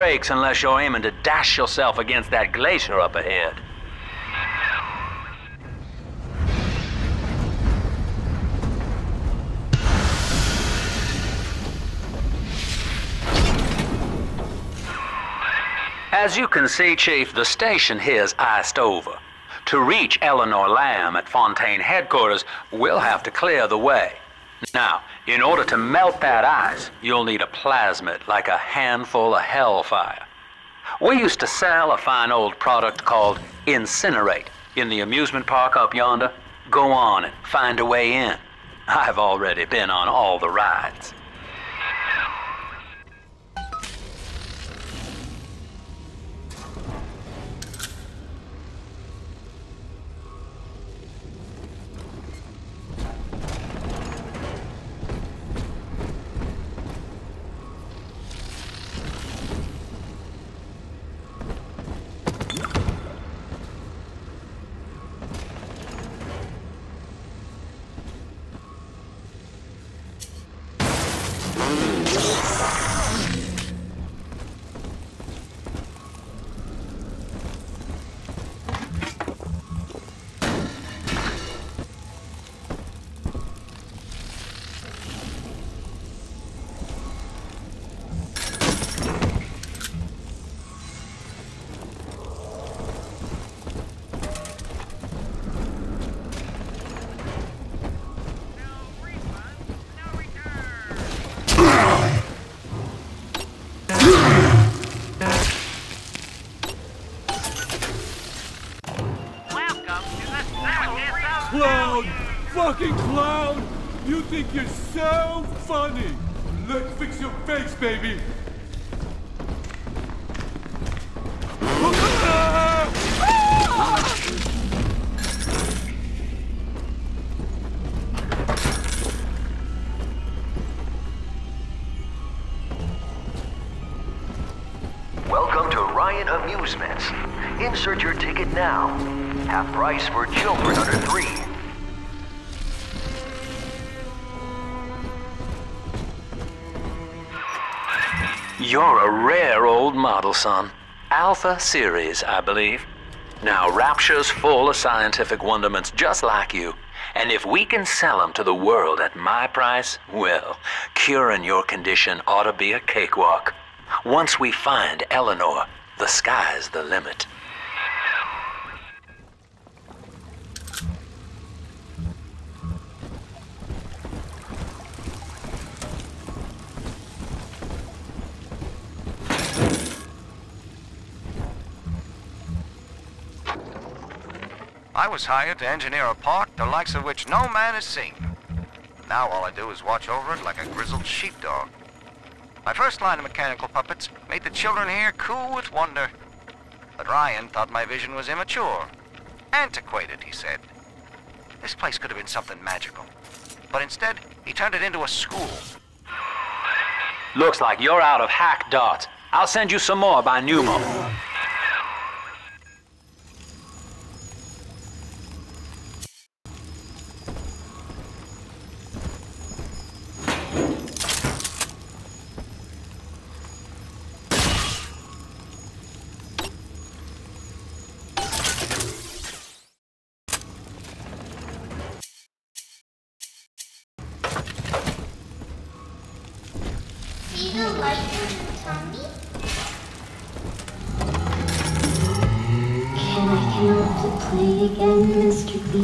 brakes unless you're aiming to dash yourself against that glacier up ahead. As you can see, Chief, the station here's iced over. To reach Eleanor Lamb at Fontaine headquarters, we'll have to clear the way. Now, in order to melt that ice, you'll need a plasmid, like a handful of hellfire. We used to sell a fine old product called Incinerate in the amusement park up yonder. Go on and find a way in. I've already been on all the rides. Clown! Fucking clown! You think you're so funny! Let's fix your face, baby! Welcome to Ryan Amusements. Insert your ticket now. Half price for children under 3. You're a rare old model, son. Alpha series, I believe. Now, Rapture's full of scientific wonderments just like you. And if we can sell them to the world at my price, well, curing your condition ought to be a cakewalk. Once we find Eleanor, the sky's the limit. I was hired to engineer a park the likes of which no man has seen. Now all I do is watch over it like a grizzled sheepdog. My first line of mechanical puppets made the children here coo with wonder. But Ryan thought my vision was immature. Antiquated, he said. This place could have been something magical. But instead, he turned it into a school. Looks like you're out of hack darts. I'll send you some more by Pneumo. See the light in the tummy? Can I come out to play again, Mr. B?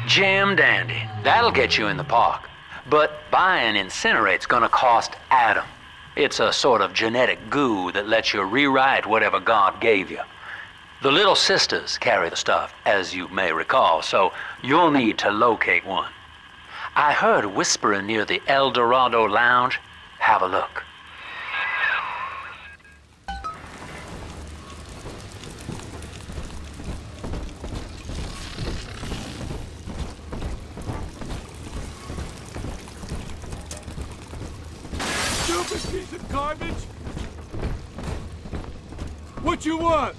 Jam dandy. That'll get you in the park. But buying Incinerate's gonna cost Adam. It's a sort of genetic goo that lets you rewrite whatever God gave you. The Little Sisters carry the stuff, as you may recall, so you'll need to locate one. I heard whispering near the El Dorado Lounge. Have a look. Stupid piece of garbage! What you want?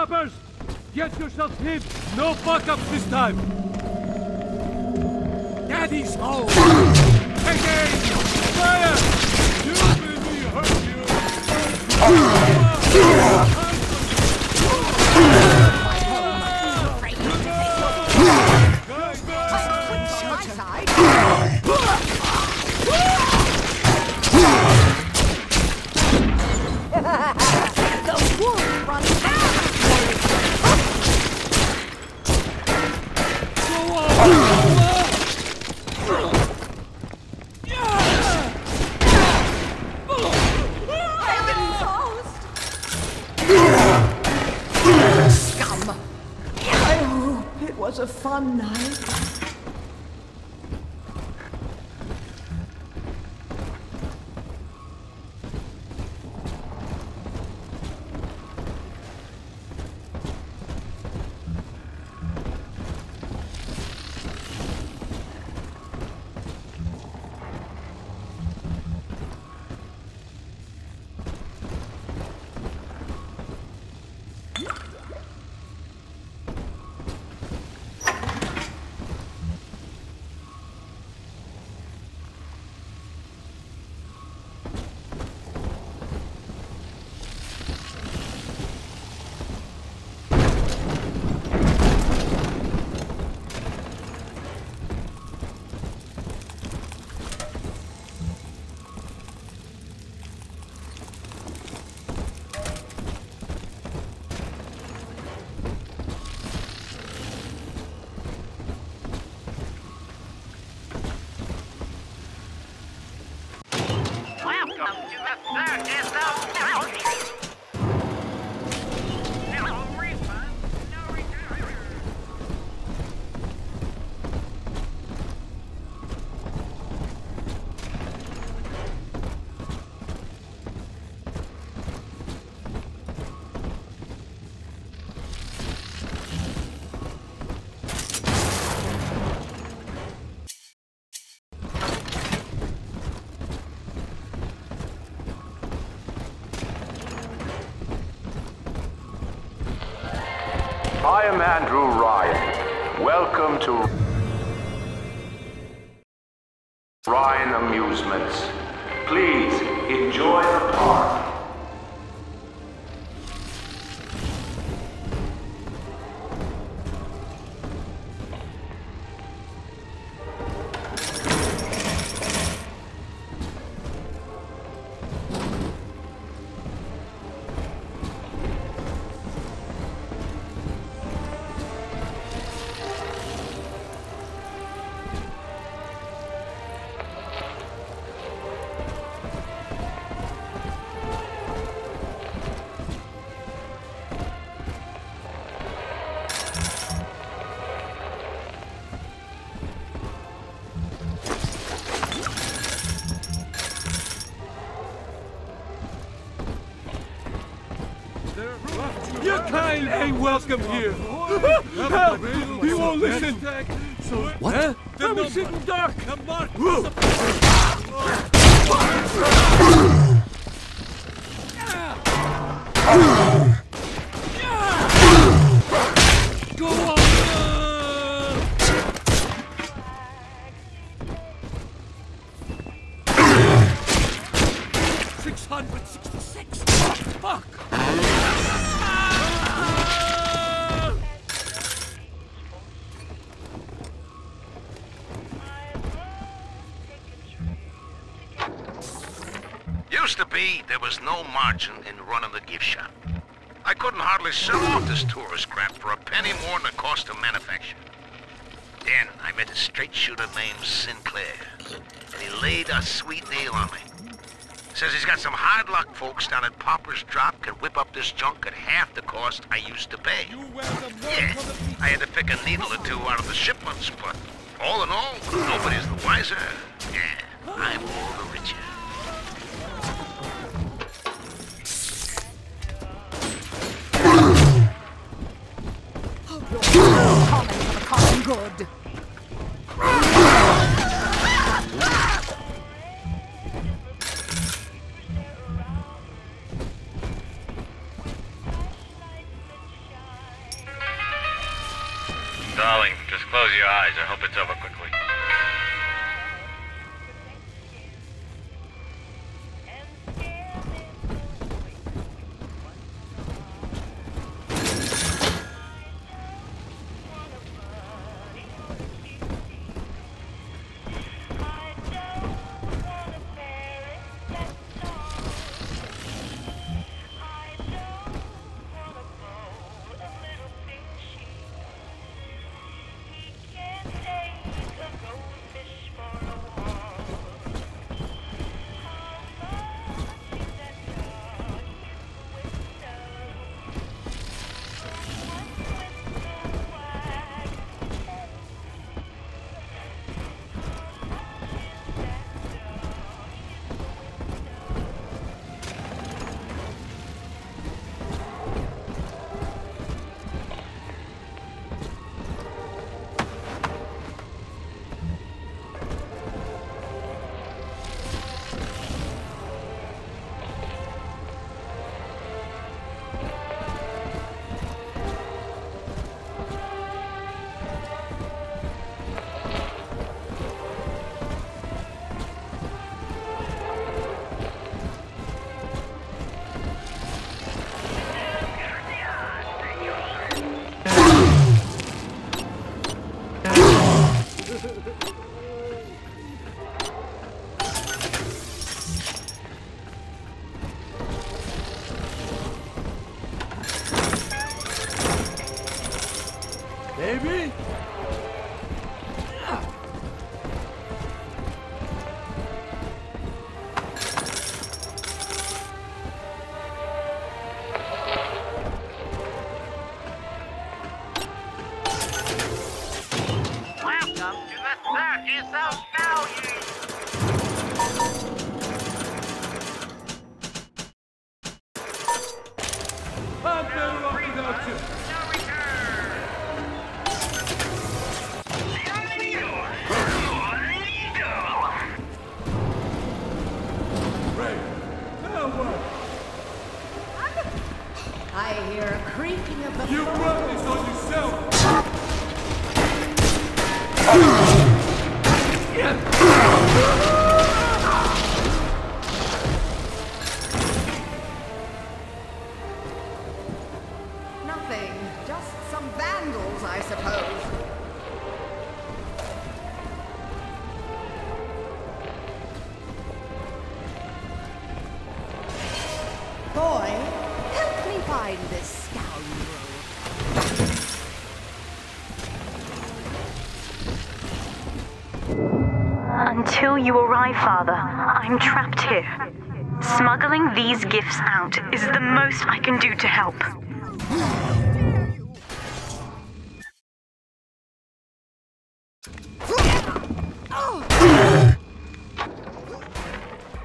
choppers! Get yourself hit! No fuck-ups this time! Daddy's home! Hey! Fire! You made me hurt you! The wolf runs out! Scum! I hope it was a fun night. I am Andrew Ryan. Welcome to Ryan Amusements. Please enjoy the park. Your kind ain't welcome here! Help! He won't listen! What? Huh? I'm sitting dark! Go on! 666! Fuck! Used to be, there was no margin in running the gift shop. I couldn't hardly sell off this tourist crap for a penny more than it cost to manufacture. Then I met a straight shooter named Sinclair, and he laid a sweet deal on me. Says he's got some hard luck folks down at Popper's Drop can whip up this junk at half the cost I used to pay. Yeah, I had to pick a needle or two out of the shipments, but all in all, nobody's the wiser. Yeah, I'm all the richer. Common for the common good. close your eyes. I hope it's over quickly. Baby? Welcome to the Circus of Value! I'm better off without you. Ray, now what? I hear a creaking of the You floor. brought this on yourself. Nothing. Just some vandals, I suppose. Boy, help me find this scoundrel. Until you arrive, Father, I'm trapped here. Smuggling these gifts out is the most I can do to help.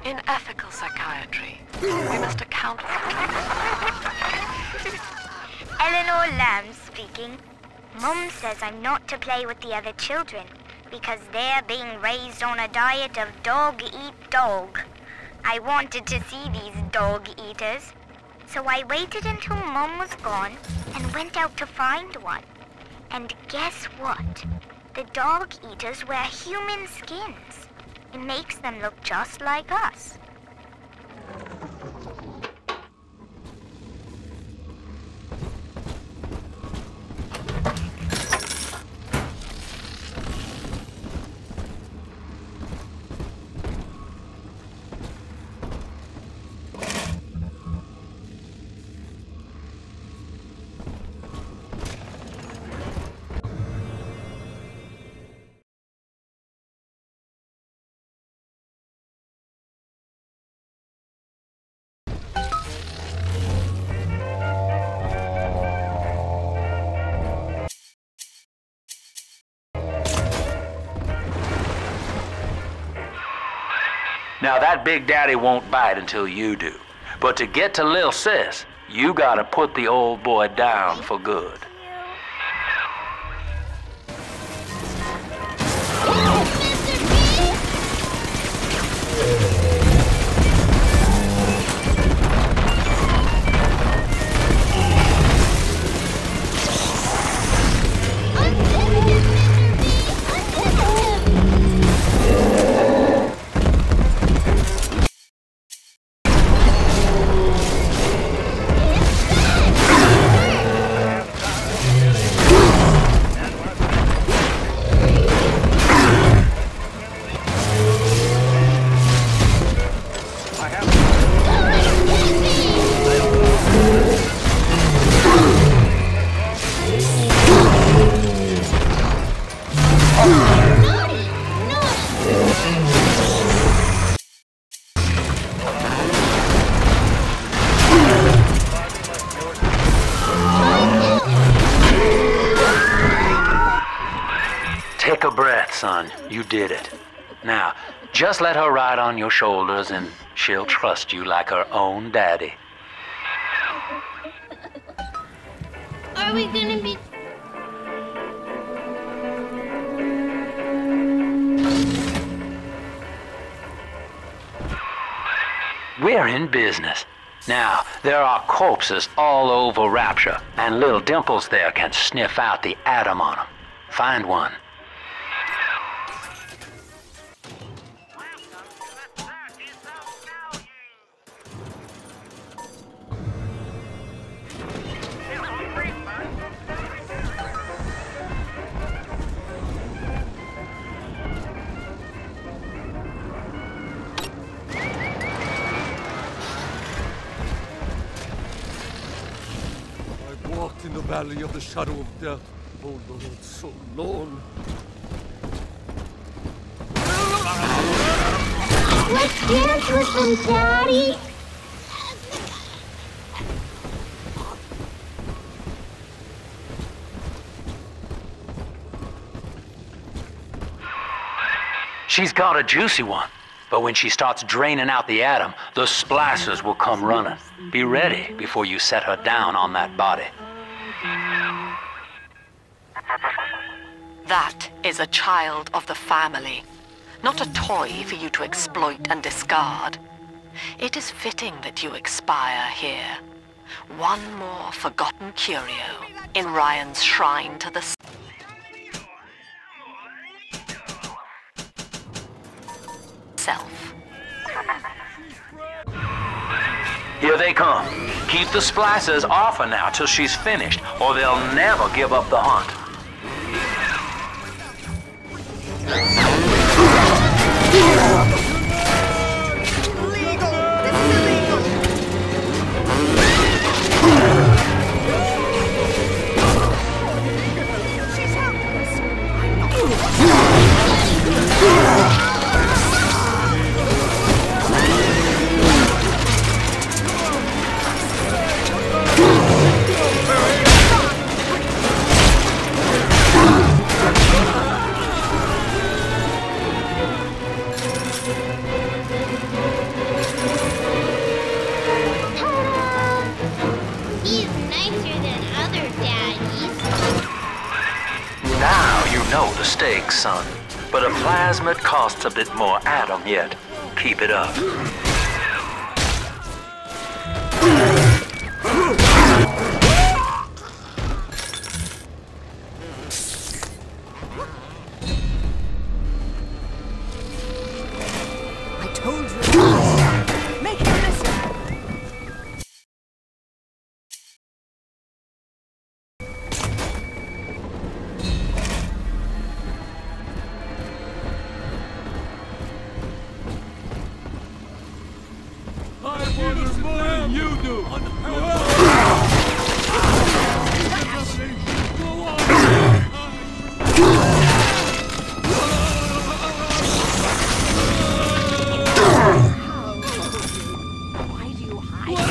In ethical psychiatry, we must account for Eleanor Lamb speaking. Mum says I'm not to play with the other children because they're being raised on a diet of dog-eat-dog. I wanted to see these dog-eaters, so I waited until Mum was gone and went out to find one. And guess what? The dog-eaters wear human skins. It makes them look just like us. Now that Big Daddy won't bite until you do. But to get to Lil Sis, you gotta put the old boy down for good. son. You did it. Now, just let her ride on your shoulders and she'll trust you like her own daddy. Are we gonna be... We're in business. Now, there are corpses all over Rapture, and little Dimples there can sniff out the atom on them. Find one. In the valley of the shadow of death, oh Lord, so long. Let's dance with them, Daddy! She's got a juicy one, but when she starts draining out the atom, the splashers will come running. Be ready before you set her down on that body. That is a child of the family, not a toy for you to exploit and discard. It is fitting that you expire here. One more forgotten curio in Ryan's shrine to the self. Here they come. Keep the splicers off her now till she's finished, or they'll never give up the hunt. Stakes, son. But a plasmid costs a bit more atom yet. Keep it up. I told you. Make him listen. You do! Why do you hide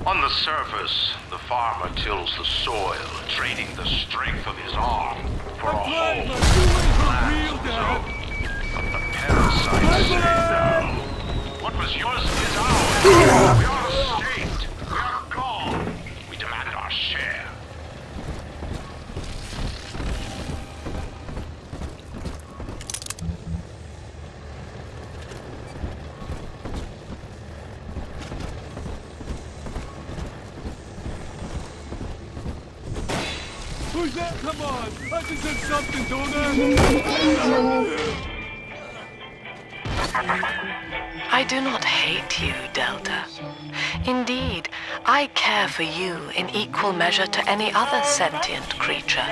On the surface, the farmer tills the soil, trading the strength of his arm for a whole land. But the parasites say no. What was yours is ours. We are escaped. We are gone. We demand our share. Who's that? Come on! I just said something, don't I? I do not hate you, Delta. Indeed, I care for you in equal measure to any other sentient creature.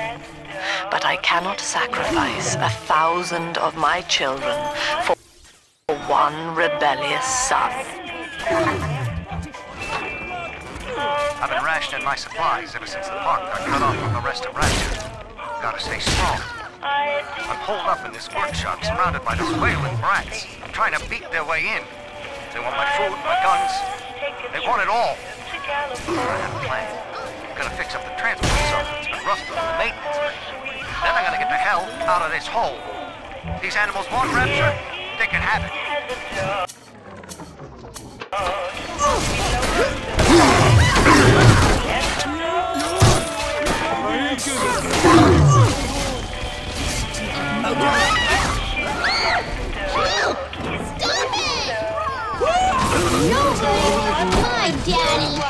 But I cannot sacrifice 1,000 of my children for one rebellious son. I've been rationing my supplies ever since the park got cut off from the rest of Rapture. Gotta stay strong. I'm holed up in this workshop, surrounded by those wailing brats, trying to beat their way in. They want my food, my guns. They want it all. I have a plan. I'm gonna fix up the transport zone. It's been rusted on the maintenance. Then I'm gonna get the hell out of this hole. These animals want Rapture. They can have it. My daddy.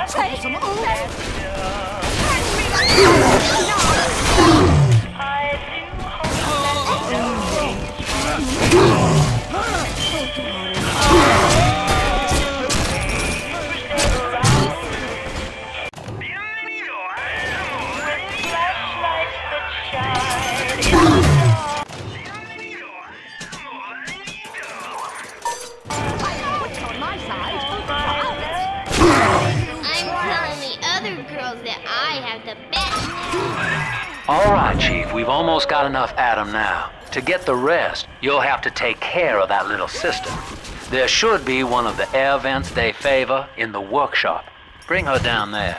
Take some All right, Chief, we've almost got enough Adam now. To get the rest, you'll have to take care of that little sister. There should be one of the air vents they favor in the workshop. Bring her down there.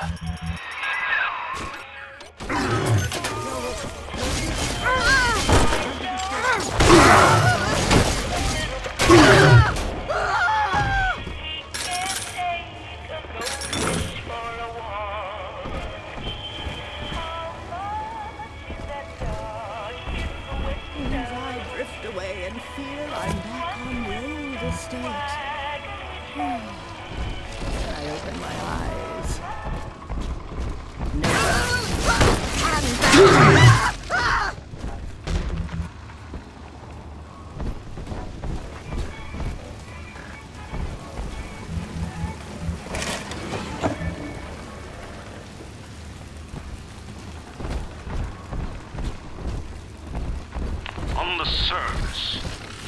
On the surface,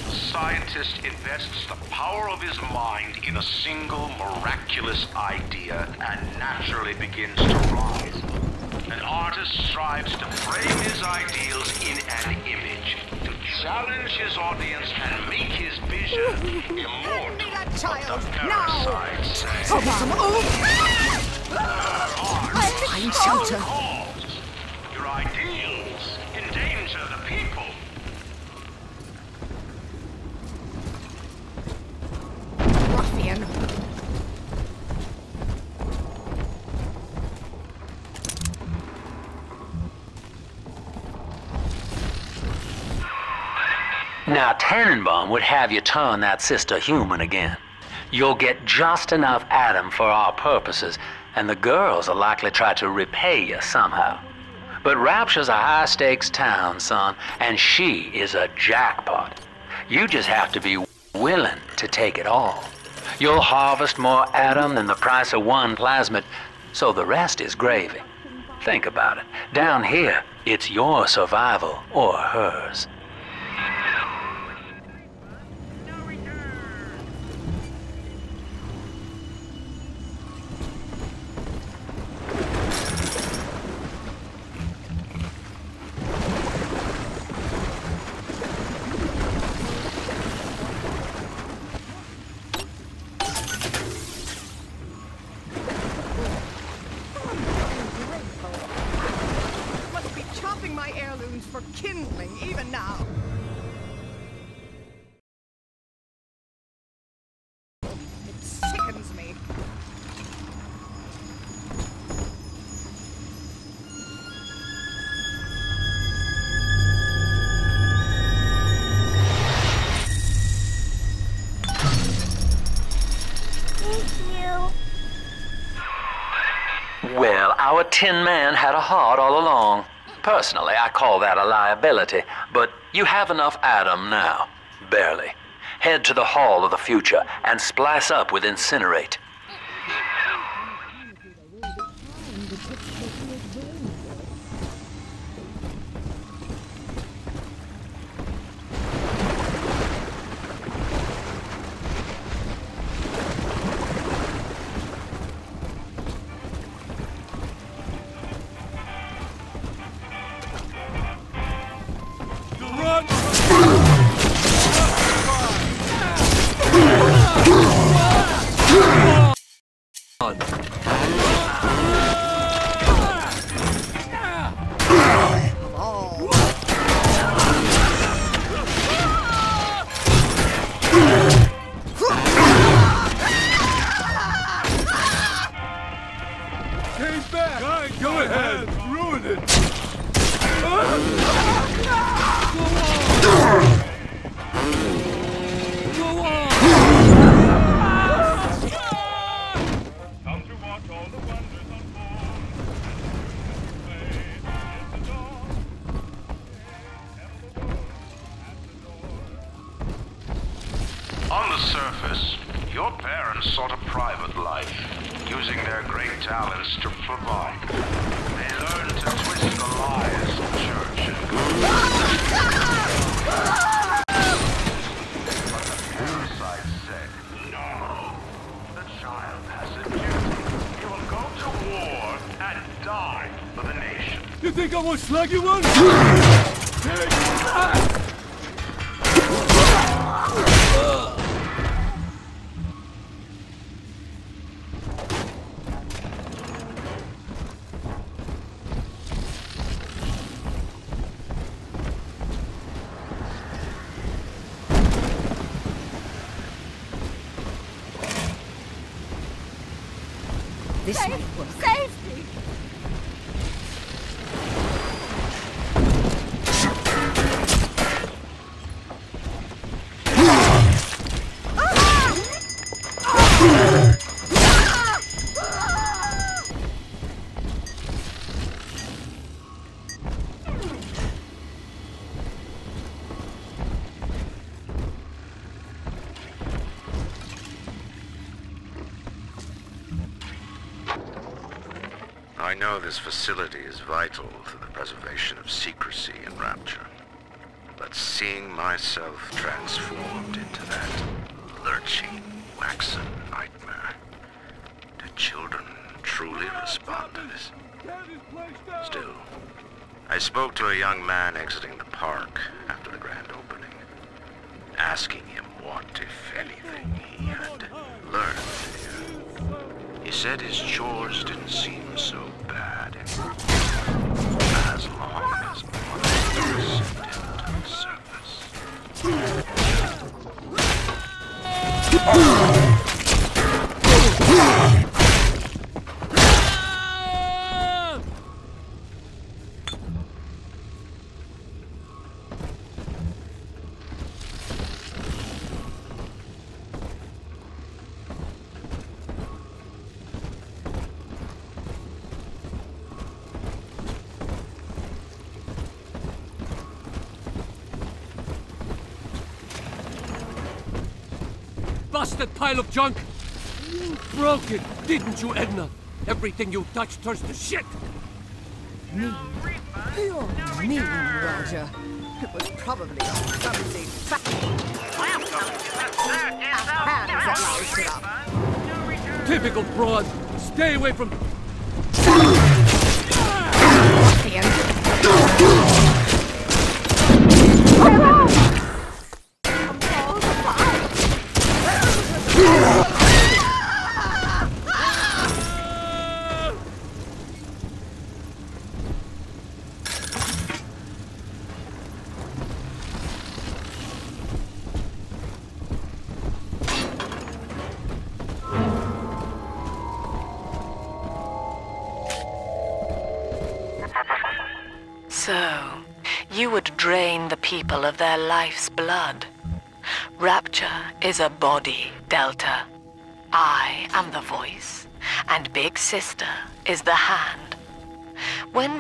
the scientist invests the power of his mind in a single miraculous idea and naturally begins to rise. An artist strives to frame his ideals in an image, to challenge his audience and make his vision immortal. child, The parasites say. Find shelter. Cause. Your ideals endanger the people. Ruffian. Now, Tannenbaum would have you turn that sister human again. You'll get just enough Adam for our purposes, and the girls will likely try to repay you somehow. But Rapture's a high-stakes town, son, and she is a jackpot. You just have to be willing to take it all. You'll harvest more Adam than the price of one plasmid, so the rest is gravy. Think about it. Down here, it's your survival or hers. Must be chopping my heirlooms for kindling even now. It sickens me. Well, our Tin Man had a heart all along. Personally, I call that a liability, but you have enough Adam now. Barely. Head to the Hall of the Future and splice up with Incinerate. Go ahead, ruin it. On the surface, your parents sought a private life, using their great talents to provide. They learned to twist the lies of church and government. But the parasite said, no, the child has a duty. He will go to war and die for the nation. You think I won't slug you one? This might work. Safety! I know this facility is vital to the preservation of secrecy and Rapture, but seeing myself transformed into that lurching, waxen nightmare, do children truly respond to this? Still, I spoke to a young man exiting the park after the grand opening, asking him what, if anything, he had learned here. He said his chores didn't seem so bad as long as one slipped into the surface. Busted pile of junk! You broke it, didn't you, Edna? Everything you touch turns to shit! Mean. You're mean, Roger. It was probably a clumsy hands that loused it up. Typical fraud! Stay away from... So, you would drain the people of their life's blood. Rapture is a body, Delta. I am the voice, and Big Sister is the hand. When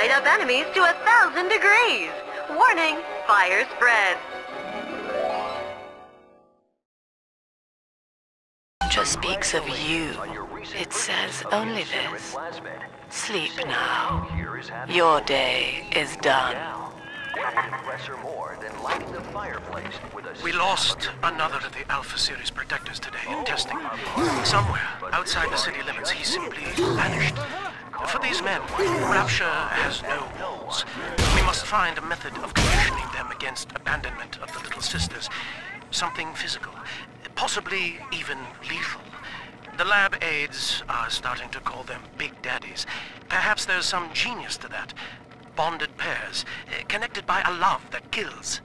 light up enemies to 1,000 degrees. Warning, fire spreads. Just speaks of you. It says only this. Sleep now. Your day is done. We lost another of the Alpha Series protectors today in testing. Somewhere outside the city limits, he simply vanished. For these men, Rapture has no walls. We must find a method of conditioning them against abandonment of the Little Sisters. Something physical, possibly even lethal. The lab aides are starting to call them Big Daddies. Perhaps there's some genius to that. Bonded pairs, connected by a love that kills.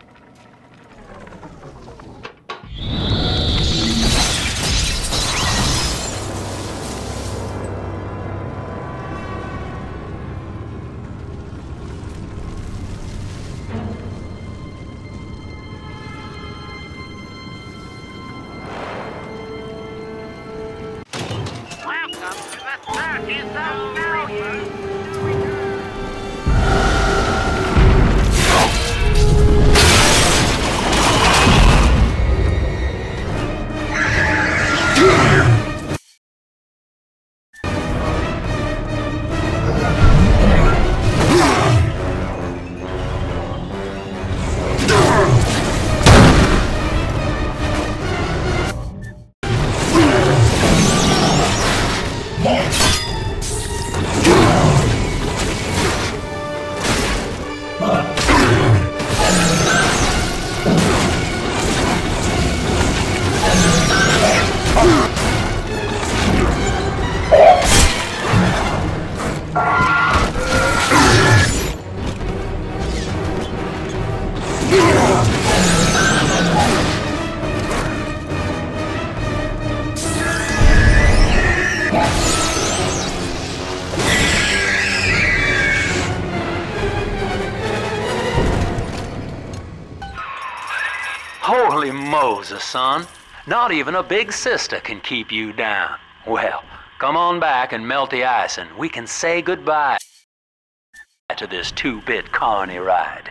Welcome to the 30th of value. Holy Moses, son. Not even a big sister can keep you down. Well, come on back and melt the ice and we can say goodbye to this 2-bit carny ride.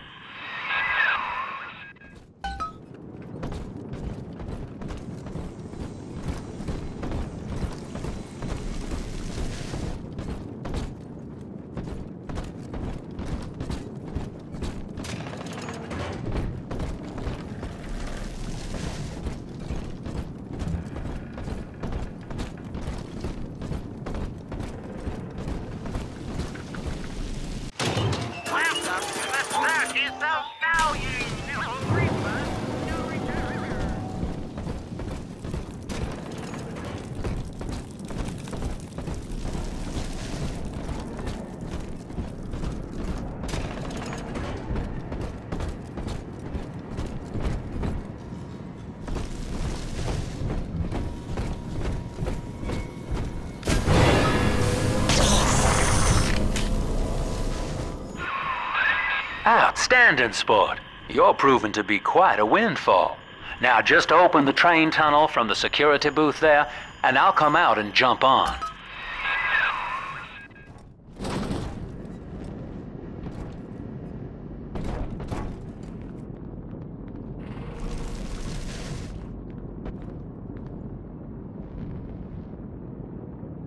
Outstanding, sport. You're proving to be quite a windfall. Now just open the train tunnel from the security booth there, and I'll come out and jump on.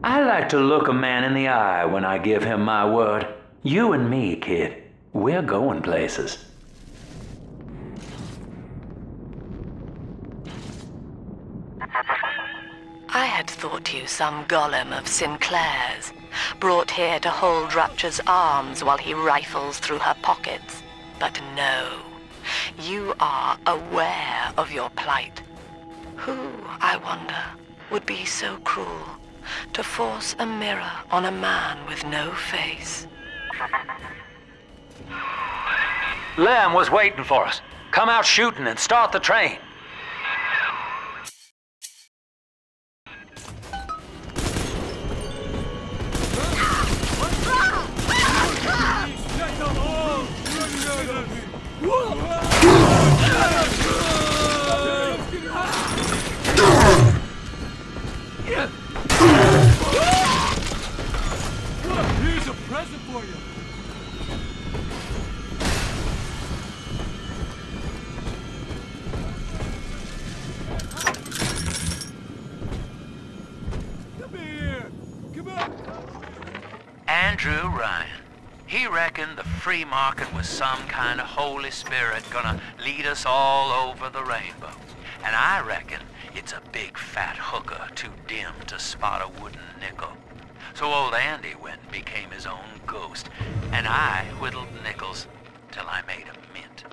I like to look a man in the eye when I give him my word. You and me, kid. We're going places. I had thought you some golem of Sinclair's, brought here to hold Rapture's arms while he rifles through her pockets. But no, you are aware of your plight. Who, I wonder, would be so cruel to force a mirror on a man with no face? Lamb was waiting for us. Come out shooting and start the train. Here's a present for you. knew Ryan. He reckoned the free market was some kind of Holy Spirit gonna lead us all over the rainbow. And I reckon it's a big fat hooker too dim to spot a wooden nickel. So old Andy went and became his own ghost, and I whittled nickels till I made a mint.